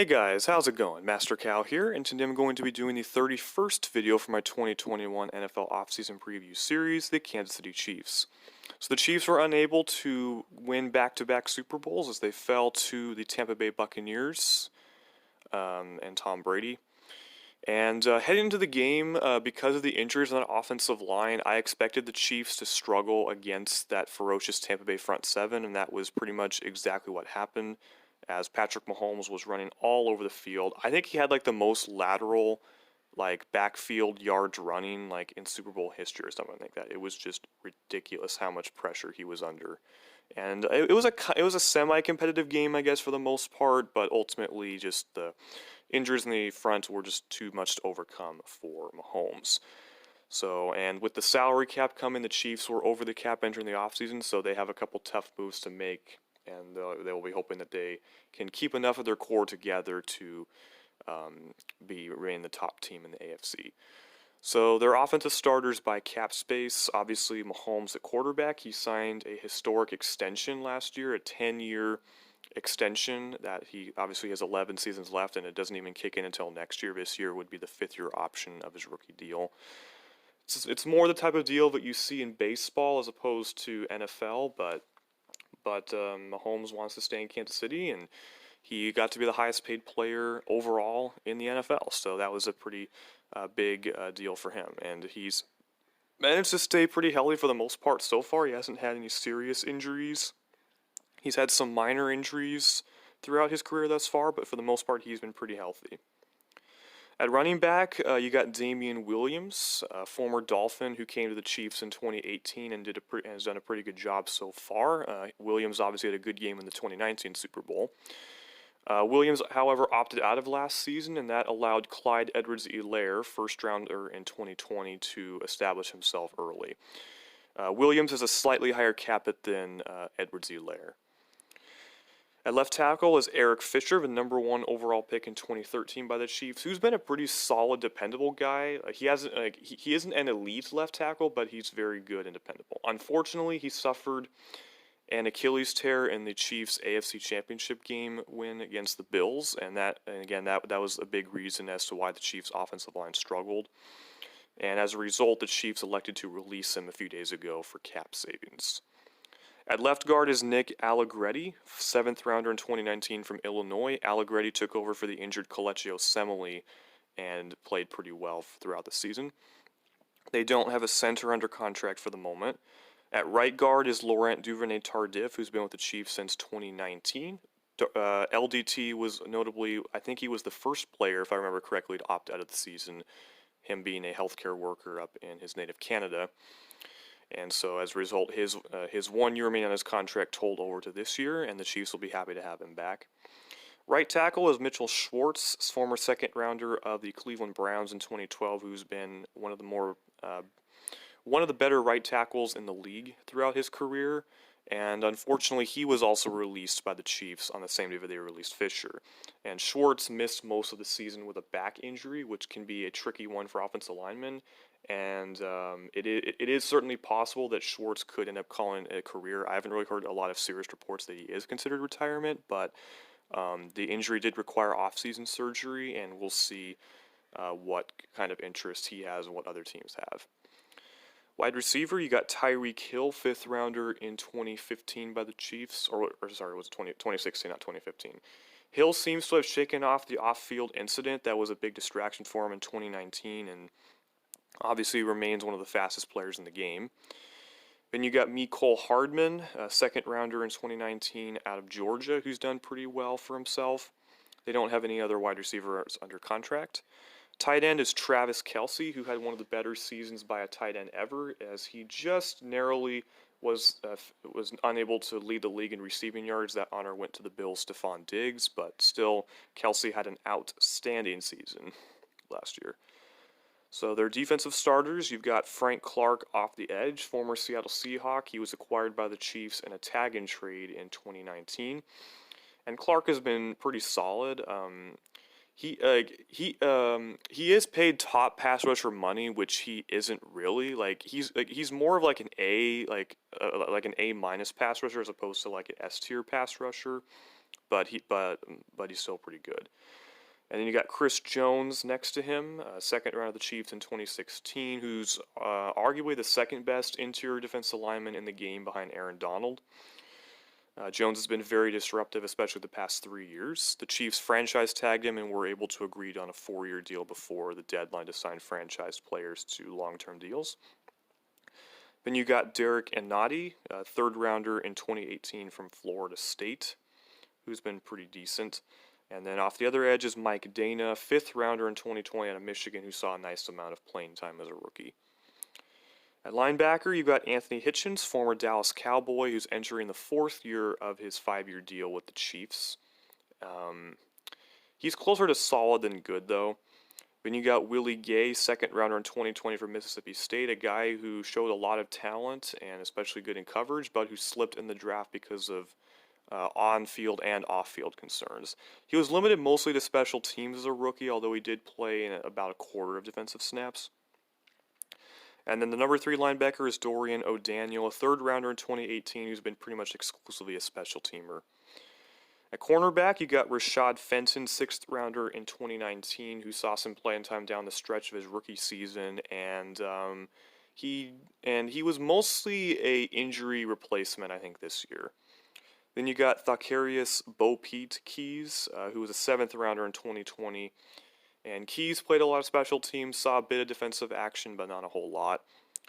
Hey guys, how's it going? Master Cow here, and today I'm going to be doing the 31st video for my 2021 NFL offseason preview series, the Kansas City Chiefs. So the Chiefs were unable to win back-to-back Super Bowls as they fell to the Tampa Bay Buccaneers and Tom Brady. And heading into the game, because of the injuries on that offensive line, I expected the Chiefs to struggle against that ferocious Tampa Bay front seven, and that was pretty much exactly what happened, as Patrick Mahomes was running all over the field. I think he had like the most lateral, like backfield yards running like in Super Bowl history or something like that. It was just ridiculous how much pressure he was under, and it was a semi-competitive game, I guess, for the most part. But ultimately, just the injuries in the front were just too much to overcome for Mahomes. So, and with the salary cap coming, the Chiefs were over the cap entering the offseason, so they have a couple tough moves to make, and they will be hoping that they can keep enough of their core together to remain the top team in the AFC. So their offensive starters by cap space, obviously Mahomes at quarterback. He signed a historic extension last year, a 10-year extension that he obviously has 11 seasons left, and it doesn't even kick in until next year. This year would be the fifth-year option of his rookie deal. It's more the type of deal that you see in baseball as opposed to NFL, but Mahomes wants to stay in Kansas City, and he got to be the highest paid player overall in the NFL. So that was a pretty big deal for him. And he's managed to stay pretty healthy for the most part so far. He hasn't had any serious injuries. He's had some minor injuries throughout his career thus far, but for the most part, he's been pretty healthy. At running back, you got Damian Williams, a former Dolphin who came to the Chiefs in 2018 and has done a pretty good job so far. Williams obviously had a good game in the 2019 Super Bowl. Williams, however, opted out of last season, and that allowed Clyde Edwards-Helaire, first-rounder in 2020, to establish himself early. Williams has a slightly higher cap hit than Edwards-Helaire. At left tackle is Eric Fisher, the number one overall pick in 2013 by the Chiefs, who's been a pretty solid, dependable guy. He isn't an elite left tackle, but he's very good and dependable. Unfortunately, he suffered an Achilles tear in the Chiefs' AFC Championship game win against the Bills, and that was a big reason as to why the Chiefs' offensive line struggled. And as a result, the Chiefs elected to release him a few days ago for cap savings. At left guard is Nick Allegretti, seventh rounder in 2019 from Illinois. Allegretti took over for the injured Kelechi Osemele and played pretty well throughout the season. They don't have a center under contract for the moment. At right guard is Laurent Duvernay-Tardif, who's been with the Chiefs since 2019. LDT was notably, I think he was the first player, if I remember correctly, to opt out of the season, him being a healthcare worker up in his native Canada. And so as a result, his 1 year remaining on his contract told over to this year, and the Chiefs will be happy to have him back. Right tackle is Mitchell Schwartz, former second rounder of the Cleveland Browns in 2012, who's been one of the better right tackles in the league throughout his career. And unfortunately, he was also released by the Chiefs on the same day that they released Fisher. And Schwartz missed most of the season with a back injury, which can be a tricky one for offensive linemen. And it is certainly possible that Schwartz could end up calling it a career. I haven't really heard a lot of serious reports that he is considered retirement, but the injury did require off-season surgery, and we'll see what kind of interest he has and what other teams have. Wide receiver, you got Tyreek Hill, fifth rounder in 2015 by the Chiefs, or sorry, it was 2016, not 2015. Hill seems to have shaken off the off-field incident that was a big distraction for him in 2019, and obviously remains one of the fastest players in the game. Then you got Mecole Hardman, a second rounder in 2019 out of Georgia, who's done pretty well for himself. They don't have any other wide receivers under contract. Tight end is Travis Kelce, who had one of the better seasons by a tight end ever, as he just narrowly was unable to lead the league in receiving yards. That honor went to the Bills' Stephon Diggs, but still, Kelce had an outstanding season last year. So their defensive starters, you've got Frank Clark off the edge, former Seattle Seahawk. He was acquired by the Chiefs in a tag-in trade in 2019. And Clark has been pretty solid. He is paid top pass rusher money, which he isn't really. He's more of like an A, like an A minus pass rusher as opposed to like an S tier pass rusher. but he's still pretty good. And then you got Chris Jones next to him, second round of the Chiefs in 2016, who's arguably the second best interior defensive lineman in the game behind Aaron Donald. Jones has been very disruptive, especially the past 3 years. The Chiefs franchise tagged him and were able to agree on a 4-year deal before the deadline to sign franchise players to long-term deals. Then you got Derek Anati, third rounder in 2018 from Florida State, who's been pretty decent. And then off the other edge is Mike Dana, fifth rounder in 2020 out of Michigan, who saw a nice amount of playing time as a rookie. At linebacker, you've got Anthony Hitchens, former Dallas Cowboy, who's entering the 4th year of his 5-year deal with the Chiefs. He's closer to solid than good, though. Then you got Willie Gay, second rounder in 2020 from Mississippi State, a guy who showed a lot of talent and especially good in coverage, but who slipped in the draft because of on-field and off-field concerns. He was limited mostly to special teams as a rookie, although he did play in about a quarter of defensive snaps. And then the number 3 linebacker is Dorian O'Daniel, a third rounder in 2018 who's been pretty much exclusively a special teamer. At cornerback, you got Rashad Fenton, 6th rounder in 2019, who saw some playing time down the stretch of his rookie season, and he was mostly a injury replacement, I think, this year. Then you got Thakarius Bo-Pete Keys, who was a 7th rounder in 2020. And Keys played a lot of special teams, saw a bit of defensive action, but not a whole lot.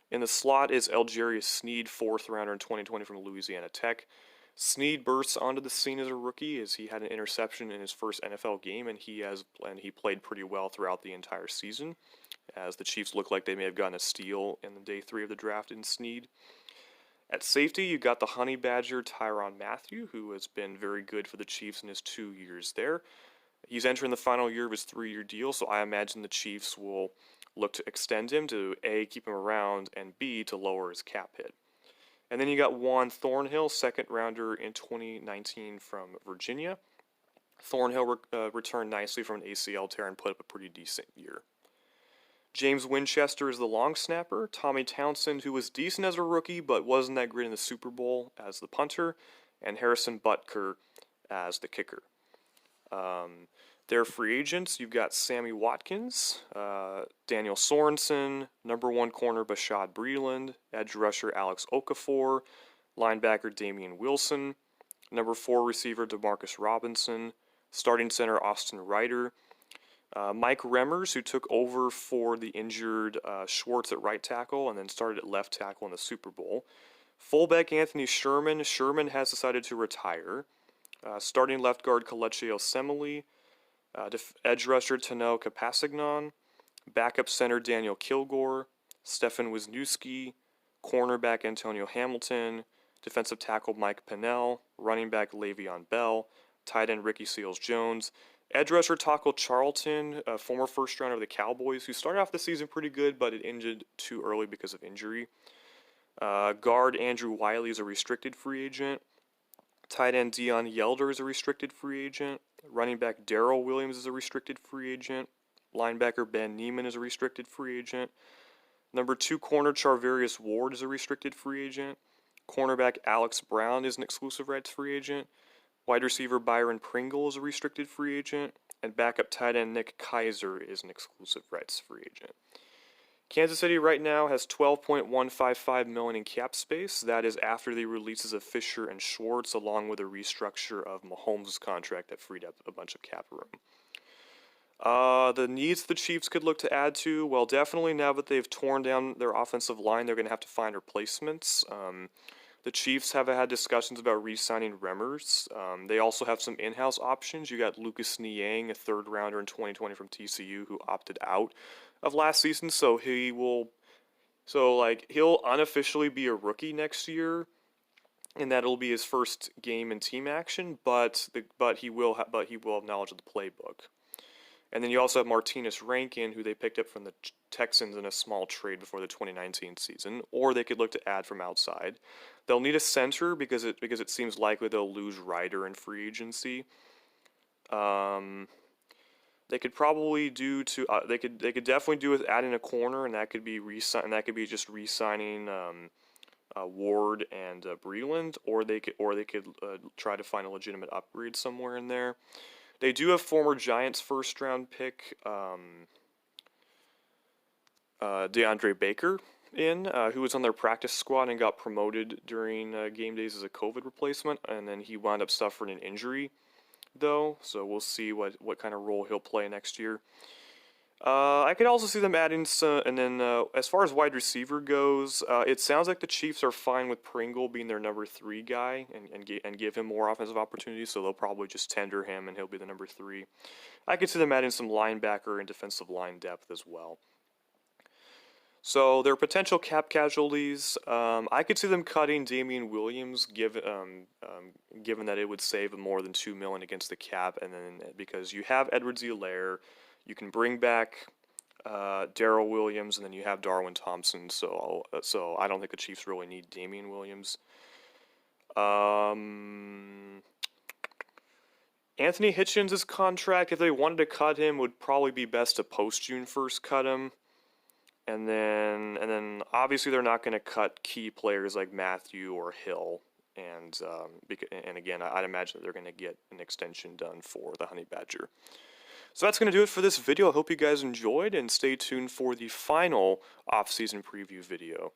In the slot is Algerius Sneed, 4th rounder in 2020 from Louisiana Tech. Sneed bursts onto the scene as a rookie as he had an interception in his first NFL game, and he played pretty well throughout the entire season, as the Chiefs look like they may have gotten a steal in the day 3 of the draft in Sneed. At safety, you got the Honey Badger Tyrann Mathieu, who has been very good for the Chiefs in his 2 years there. He's entering the final year of his 3-year deal, so I imagine the Chiefs will look to extend him to A, keep him around, and B, to lower his cap hit. And then you got Juan Thornhill, second rounder in 2019 from Virginia. Thornhill returned nicely from an ACL tear and put up a pretty decent year. James Winchester is the long snapper. Tommy Townsend, who was decent as a rookie but wasn't that great in the Super Bowl, as the punter. And Harrison Butker as the kicker. They're free agents. You've got Sammy Watkins, Daniel Sorensen, number 1 corner Bashad Breeland, edge rusher Alex Okafor, linebacker Damian Wilson, number 4 receiver DeMarcus Robinson, starting center Austin Ryder, Mike Remmers, who took over for the injured Schwartz at right tackle and then started at left tackle in the Super Bowl, fullback Anthony Sherman. Sherman has decided to retire. Starting left guard Kelechi Osemele, edge rusher Tano Kapasagnon, backup center Daniel Kilgore, Stefan Wisniewski, cornerback Antonio Hamilton, defensive tackle Mike Pennell, running back Le'Veon Bell, tight end Ricky Seals-Jones, edge rusher Taco Charlton, a former first rounder of the Cowboys, who started off the season pretty good, but it ended too early because of injury. Guard Andrew Wiley is a restricted free agent. Tight end Dion Yelder is a restricted free agent. Running back Darrell Williams is a restricted free agent. Linebacker Ben Neiman is a restricted free agent. Number 2 corner Charvarius Ward is a restricted free agent. Cornerback Alex Brown is an exclusive rights free agent. Wide receiver Byron Pringle is a restricted free agent. And backup tight end Nick Kaiser is an exclusive rights free agent. Kansas City right now has $12.155 million in cap space. That is after the releases of Fisher and Schwartz, along with a restructure of Mahomes' contract that freed up a bunch of cap room. The needs the Chiefs could look to add to, well, definitely now that they've torn down their offensive line, they're going to have to find replacements. The Chiefs have had discussions about re-signing Remmers. They also have some in-house options. You got Lucas Niang, a third rounder in 2020 from TCU, who opted out of last season, so he'll unofficially be a rookie next year, and that'll be his first game in team action. But he will have knowledge of the playbook. And then you also have Martinez Rankin, who they picked up from the Texans in a small trade before the 2019 season, or they could look to add from outside. They'll need a center because it seems likely they'll lose Ryder in free agency. They could probably they could definitely do with adding a corner, and that could be just re-signing Ward and Breland, or they could try to find a legitimate upgrade somewhere in there. They do have former Giants first round pick DeAndre Baker who was on their practice squad and got promoted during game days as a COVID replacement, and then he wound up suffering an injury, though, so we'll see what kind of role he'll play next year. I could also see them adding some, and then as far as wide receiver goes, it sounds like the Chiefs are fine with Pringle being their number 3 guy and give him more offensive opportunities, so they'll probably just tender him and he'll be the number 3. I could see them adding some linebacker and defensive line depth as well. So their potential cap casualties, I could see them cutting Damian Williams, given that it would save more than $2 million against the cap, and then because you have Edwards-Helaire, you can bring back Darrell Williams, and then you have Darwin Thompson. So I don't think the Chiefs really need Damian Williams. Anthony Hitchens' contract, if they wanted to cut him, would probably be best to post June 1st cut him. And then obviously they're not going to cut key players like Matthew or Hill, and again I'd imagine that they're going to get an extension done for the Honey Badger. So that's going to do it for this video. I hope you guys enjoyed, and stay tuned for the final off-season preview video.